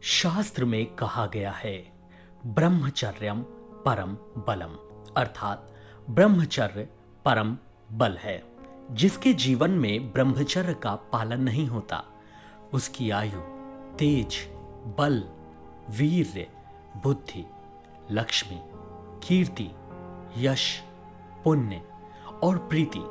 शास्त्र में कहा गया है, ब्रह्मचर्यम परम बलम, अर्थात ब्रह्मचर्य परम बल है। जिसके जीवन में ब्रह्मचर्य का पालन नहीं होता, उसकी आयु, तेज, बल, वीर्य, बुद्धि, लक्ष्मी, कीर्ति, यश, पुण्य और प्रीति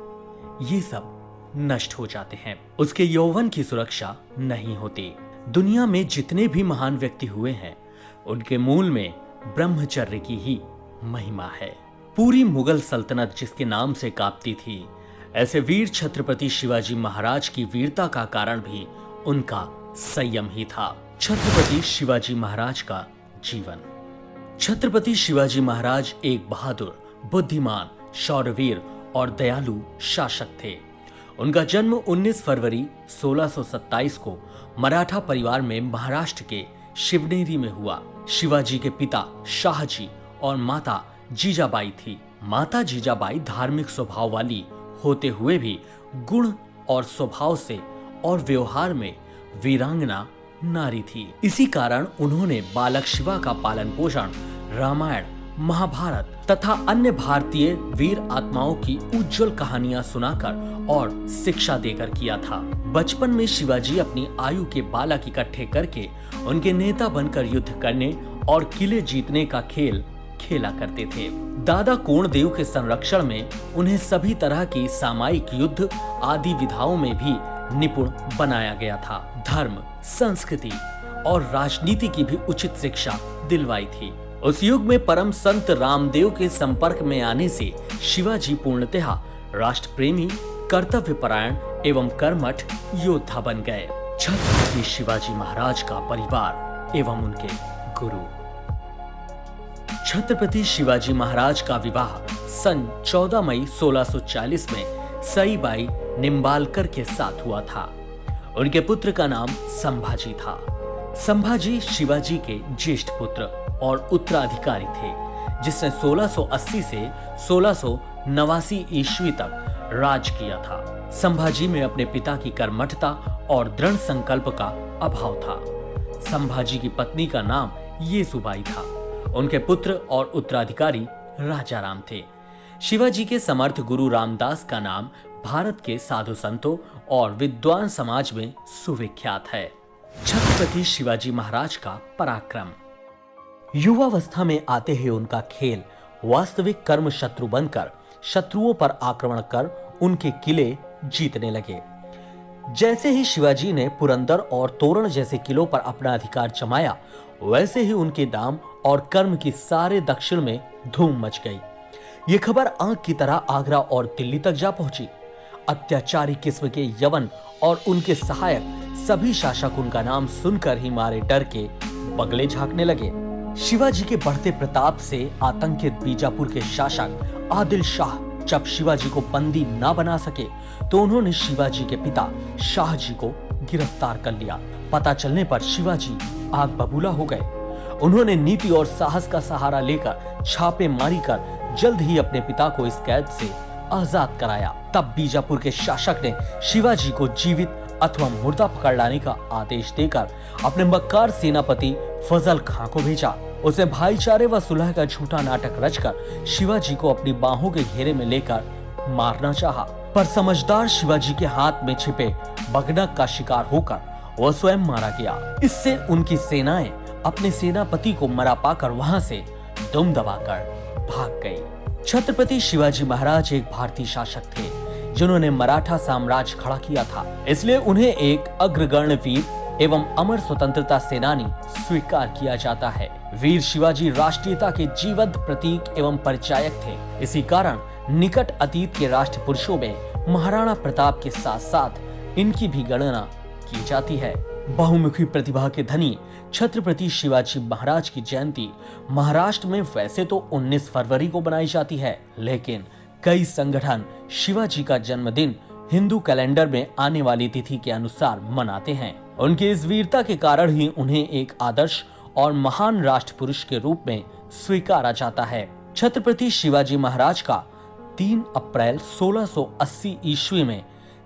ये सब नष्ट हो जाते हैं। उसके यौवन की सुरक्षा नहीं होती। दुनिया में जितने भी महान व्यक्ति हुए हैं, उनके मूल में ब्रह्मचर्य की ही महिमा है। पूरी मुगल सल्तनत जिसके नाम से कांपती थी, ऐसे वीर छत्रपति शिवाजी महाराज की वीरता का कारण भी उनका संयम ही था। छत्रपति शिवाजी महाराज का जीवन। छत्रपति शिवाजी महाराज एक बहादुर, बुद्धिमान, शौर्यवीर और दयालु शासक थे। उनका जन्म 19 फरवरी 1627 को मराठा परिवार में महाराष्ट्र के शिवनेरी में हुआ। शिवाजी के पिता शाहजी और माता जीजाबाई थी। माता जीजाबाई धार्मिक स्वभाव वाली होते हुए भी गुण और स्वभाव से और व्यवहार में वीरांगना नारी थी। इसी कारण उन्होंने बालक शिवा का पालन पोषण रामायण, महाभारत तथा अन्य भारतीय वीर आत्माओं की उज्जवल कहानियां सुनाकर और शिक्षा देकर किया था। बचपन में शिवाजी अपनी आयु के बालक इकट्ठे करके उनके नेता बनकर युद्ध करने और किले जीतने का खेल खेला करते थे। दादा कोणदेव के संरक्षण में उन्हें सभी तरह की सामयिक युद्ध आदि विधाओं में भी निपुण बनाया गया था। धर्म, संस्कृति और राजनीति की भी उचित शिक्षा दिलवाई थी। उस युग में परम संत रामदेव के संपर्क में आने से शिवाजी पूर्णतः राष्ट्र प्रेमी, कर्तव्य परायण एवं कर्मठ योद्धा बन गए। छत्रपति शिवाजी महाराज का परिवार एवं उनके गुरु। छत्रपति शिवाजी महाराज का विवाह सन 14 मई 1640 में सईबाई निम्बालकर के साथ हुआ था। उनके पुत्र का नाम संभाजी था। संभाजी शिवाजी के ज्येष्ठ पुत्र और उत्तराधिकारी थे, जिसने 1680 से 1689 ईस्वी तक राज किया था। संभाजी में अपने पिता की कर्मठता और दृढ़ संकल्प का अभाव था। संभाजी की पत्नी का नाम येसुबाई था। उनके पुत्र और उत्तराधिकारी राजा राम थे। शिवाजी के समर्थ गुरु रामदास का नाम भारत के साधु संतों और विद्वान समाज में सुविख्यात है। छत्रपति शिवाजी महाराज का पराक्रम। युवावस्था में आते ही उनका खेल वास्तविक कर्म शत्रु बनकर शत्रुओं पर आक्रमण कर उनके किले जीतने लगे। जैसे ही शिवाजी ने पुरंदर और तोरण जैसे किलों पर अपना अधिकार जमाया, वैसे ही उनके नाम और कर्म की सारे दक्षिण में धूम मच गई। ये खबर आंख की तरह आगरा और दिल्ली तक जा पहुंची। अत्याचारी किस्म के यवन और उनके सहायक सभी शासक उनका नाम सुनकर ही मारे डर के बगले झांकने लगे। शिवाजी के बढ़ते प्रताप से आतंकित बीजापुर के शासक आदिल शाह जब शिवाजी को बंदी ना बना सके, तो उन्होंने शिवाजी के पिता शाहजी को गिरफ्तार कर लिया। पता चलने पर शिवाजी आग बबूला हो गए। उन्होंने नीति और साहस का सहारा लेकर छापेमारी कर जल्द ही अपने पिता को इस कैद से आजाद कराया। तब बीजापुर के शासक ने शिवाजी को जीवित अथवा मुर्दा पकड़ लाने का आदेश देकर अपने मक्कार सेनापति फजल खां को भेजा। उसे भाईचारे व सुलह का झूठा नाटक रचकर शिवाजी को अपनी बाहों के घेरे में लेकर मारना चाहा, पर समझदार शिवाजी के हाथ में छिपे बगनक का शिकार होकर वह स्वयं मारा गया। इससे उनकी सेनाएं अपने सेनापति को मरा पाकर वहां से दुम दबाकर भाग गई। छत्रपति शिवाजी महाराज एक भारतीय शासक थे, जिन्होंने मराठा साम्राज्य खड़ा किया था। इसलिए उन्हें एक अग्रगण्य वीर एवं अमर स्वतंत्रता सेनानी स्वीकार किया जाता है। वीर शिवाजी राष्ट्रीयता के जीवंत प्रतीक एवं परिचायक थे। इसी कारण निकट अतीत के राष्ट्र पुरुषों में महाराणा प्रताप के साथ साथ इनकी भी गणना की जाती है। बहुमुखी प्रतिभा के धनी छत्रपति शिवाजी महाराज की जयंती महाराष्ट्र में वैसे तो 19 फरवरी को बनाई जाती है, लेकिन कई संगठन शिवाजी का जन्मदिन हिंदू कैलेंडर में आने वाली तिथि के अनुसार मनाते हैं। उनकी इस वीरता के कारण ही उन्हें एक आदर्श और महान राष्ट्र पुरुष के रूप में स्वीकारा जाता है। छत्रपति शिवाजी महाराज का 3 अप्रैल 1680 ईस्वी में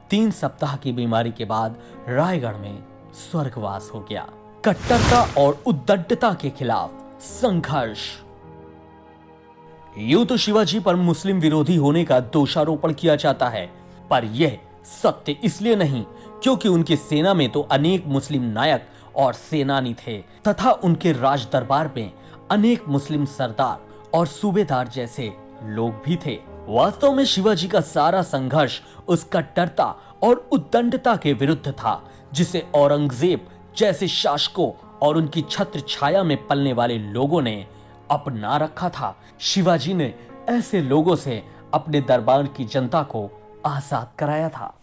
3 सप्ताह की बीमारी के बाद रायगढ़ में स्वर्गवास हो गया। कट्टरता और उद्दंडता के खिलाफ संघर्ष। यूं तो शिवाजी पर मुस्लिम विरोधी होने का दोषारोपण किया जाता है, पर यह सत्य इसलिए नहीं क्योंकि उनकी सेना में तो अनेक मुस्लिम नायक और सेनानी थे तथा उनके राज दरबार में अनेक मुस्लिम सरदार और सूबेदार जैसे लोग भी थे। वास्तव में शिवाजी का सारा संघर्ष उस कट्टरता और उद्दंडता के विरुद्ध था जिसे औरंगजेब जैसे शासकों और उनकी छत्र छाया में पलने वाले लोगों ने अपना रखा था। शिवाजी ने ऐसे लोगों से अपने दरबार की जनता को आजाद कराया था।